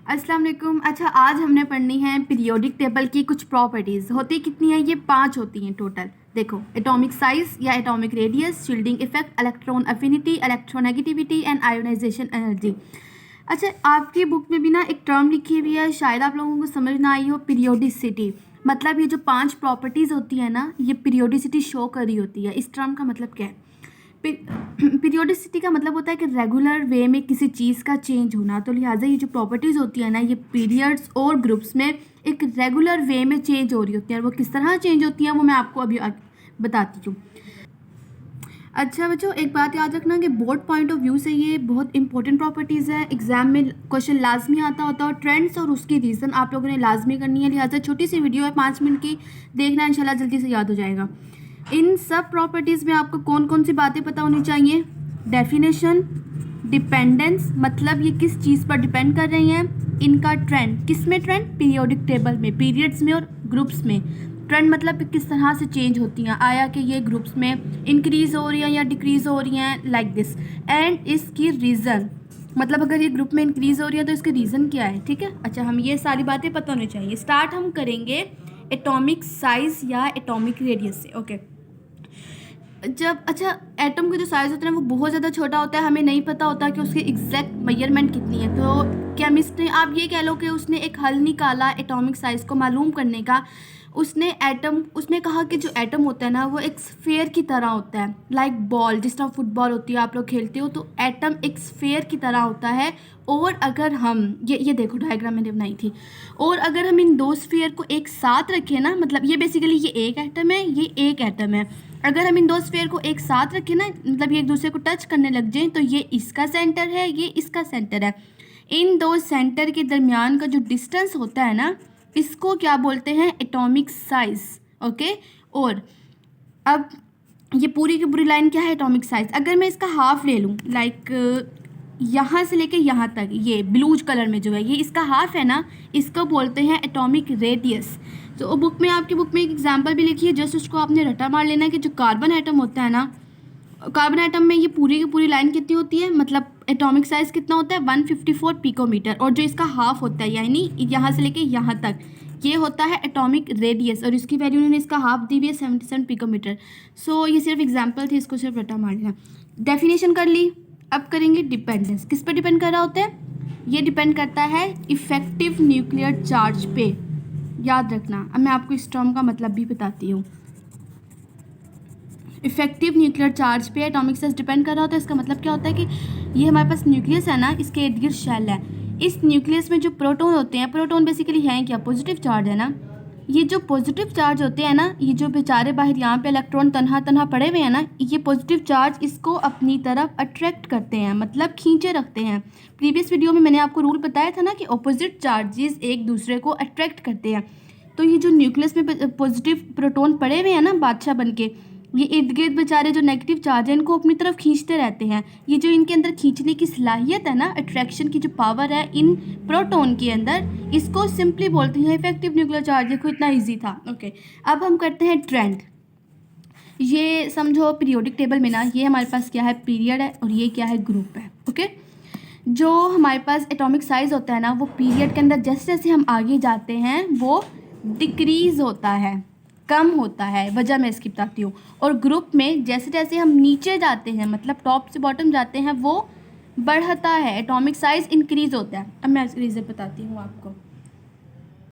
अस्सलाम वालेकुम। अच्छा, आज हमने पढ़नी है पीरियोडिक टेबल की कुछ प्रॉपर्टीज़। होती कितनी है? ये 5 होती हैं टोटल। देखो, एटॉमिक साइज या atomic radius, shielding effect, electron affinity, electronegativity and ionization energy. अच्छा, आपकी बुक में भी ना एक टर्म लिखी हुई है, शायद आप लोगों को समझ ना आई हो, पीरियोडिसिटी। मतलब ये जो 5 प्रॉपर्टीज़ होती है ना, ये पीरियोडिसिटी शो कर रही होती है। इस टर्म का मतलब क्या है? पीरियोडिसिटी का मतलब होता है कि रेगुलर वे में किसी चीज़ का चेंज होना। तो लिहाजा ये जो प्रॉपर्टीज़ होती है ना, ये पीरियड्स और ग्रुप्स में एक रेगुलर वे में चेंज हो रही होती है। और वो किस तरह चेंज होती हैं वो मैं आपको अभी बताती हूँ। अच्छा बच्चों, एक बात याद रखना कि बोर्ड पॉइंट ऑफ व्यू से ये बहुत इंपॉर्टेंट प्रॉपर्टीज़ है। एग्जाम में क्वेश्चन लाजमी आता होता है और ट्रेंड्स और उसकी रीज़न आप लोगों ने लाजमी करनी है। लिहाजा छोटी सी वीडियो है, 5 मिनट की, देखना इंशाल्लाह जल्दी से याद हो जाएगा। इन सब प्रॉपर्टीज़ में आपको कौन कौन सी बातें पता होनी चाहिए? डेफिनेशन, डिपेंडेंस मतलब ये किस चीज़ पर डिपेंड कर रही हैं, इनका ट्रेंड, किस में ट्रेंड? पीरियोडिक टेबल में, पीरियड्स में और ग्रुप्स में। ट्रेंड मतलब किस तरह से चेंज होती हैं, आया कि ये ग्रुप्स में इंक्रीज़ हो रही हैं या डिक्रीज़ हो रही हैं, लाइक दिस। एंड इसकी रीज़न मतलब अगर ये ग्रुप में इंक्रीज़ हो रही है तो इसके रीज़न क्या है, ठीक है। अच्छा, हम ये सारी बातें पता होनी चाहिए। स्टार्ट हम करेंगे एटॉमिक साइज़ या एटॉमिक रेडियस से। ओके, अच्छा, एटम का जो साइज़ होता है वो बहुत ज़्यादा छोटा होता है, हमें नहीं पता होता कि उसकी एग्जैक्ट मेजरमेंट कितनी है। तो केमिस्ट ने, आप ये कह लो कि उसने एक हल निकाला एटॉमिक साइज़ को मालूम करने का। उसने कहा कि जो एटम होता है ना वो एक स्फेयर की तरह होता है, लाइक बॉल, जिस तरह फुटबॉल होती है आप लोग खेलते हो, तो एटम एक स्फेयर की तरह होता है। और अगर हम ये देखो डायग्राम मैंने बनाई थी, और अगर हम इन दो स्फेयर को एक साथ रखें ना, मतलब ये बेसिकली ये एक एटम है, ये एक एटम है। अगर हम इन दो स्फेयर को एक साथ रखें ना, मतलब ये एक दूसरे को टच करने लग जाएं, तो ये इसका सेंटर है, ये इसका सेंटर है। इन दो सेंटर के दरमियान का जो डिस्टेंस होता है ना, इसको क्या बोलते हैं? Atomic size. ओके, और अब ये पूरी की पूरी लाइन क्या है? Atomic size. अगर मैं इसका हाफ ले लूँ, लाइक यहाँ से लेके यहाँ तक, ये ब्लू कलर में जो है ये इसका हाफ है ना, इसको बोलते हैं एटॉमिक रेडियस। तो बुक में, आपकी बुक में एक एग्जांपल भी लिखी है, जस्ट उसको आपने रटा मार लेना है कि जो कार्बन एटम होता है ना, कार्बन एटम में ये पूरी की पूरी लाइन कितनी होती है, मतलब एटॉमिक साइज कितना होता है? 154 पिकोमीटर। और जो इसका हाफ होता है, यानी यहाँ से लेके यहाँ तक, ये होता है एटॉमिक रेडियस, और इसकी वैल्यू उन्होंने इसका हाफ दी हुई है 77 पिकोमीटर। सो ये सिर्फ एग्जाम्पल थी, इसको सिर्फ रटा मार लेना। डेफिनेशन कर ली, अब करेंगे डिपेंडेंस। किस पर डिपेंड कर रहा होता है? ये डिपेंड करता है इफेक्टिव न्यूक्लियर चार्ज पे, याद रखना। अब मैं आपको इस टर्म का मतलब भी बताती हूँ। इफेक्टिव न्यूक्लियर चार्ज पे एटॉमिक साइज डिपेंड कर रहा होता है। इसका मतलब क्या होता है कि ये हमारे पास न्यूक्लियस है ना, इसके इर्द गिर्द शेल है। इस न्यूक्लियस में जो प्रोटॉन होते हैं, प्रोटॉन बेसिकली हैं क्या? पॉजिटिव चार्ज है ना। ये जो पॉजिटिव चार्ज होते हैं ना, ये जो बेचारे बाहर यहाँ पे इलेक्ट्रॉन तनहा तनहा पड़े हुए हैं ना, ये पॉजिटिव चार्ज इसको अपनी तरफ अट्रैक्ट करते हैं, मतलब खींचे रखते हैं। प्रीवियस वीडियो में मैंने आपको रूल बताया था ना कि ऑपोजिट चार्जेस एक दूसरे को अट्रैक्ट करते हैं। तो ये जो न्यूक्लियस में पॉजिटिव प्रोटॉन पड़े हुए हैं ना बादशाह बन के, ये इर्द गिर्द बेचारे जो नेगेटिव चार्ज है इनको अपनी तरफ खींचते रहते हैं। ये जो इनके अंदर खींचने की सलाहियत है ना, अट्रैक्शन की जो पावर है इन प्रोटॉन के अंदर, इसको सिंपली बोलते हैं इफेक्टिव न्यूक्लियर चार्ज। देखो इतना इजी था। ओके, अब हम करते हैं ट्रेंड। ये समझो पीरियोडिक टेबल में ना, ये हमारे पास क्या है? पीरियड है, और ये क्या है? ग्रुप है। ओके, जो हमारे पास एटॉमिक साइज होता है ना, वो पीरियड के अंदर जैसे जैसे हम आगे जाते हैं वो डिक्रीज होता है, कम होता है। वजह मैं इसकी बताती हूँ। और ग्रुप में जैसे जैसे हम नीचे जाते हैं, मतलब टॉप से बॉटम जाते हैं, वो बढ़ता है, एटॉमिक साइज इंक्रीज होता है। अब मैं इसकी रीज़न बताती हूँ आपको।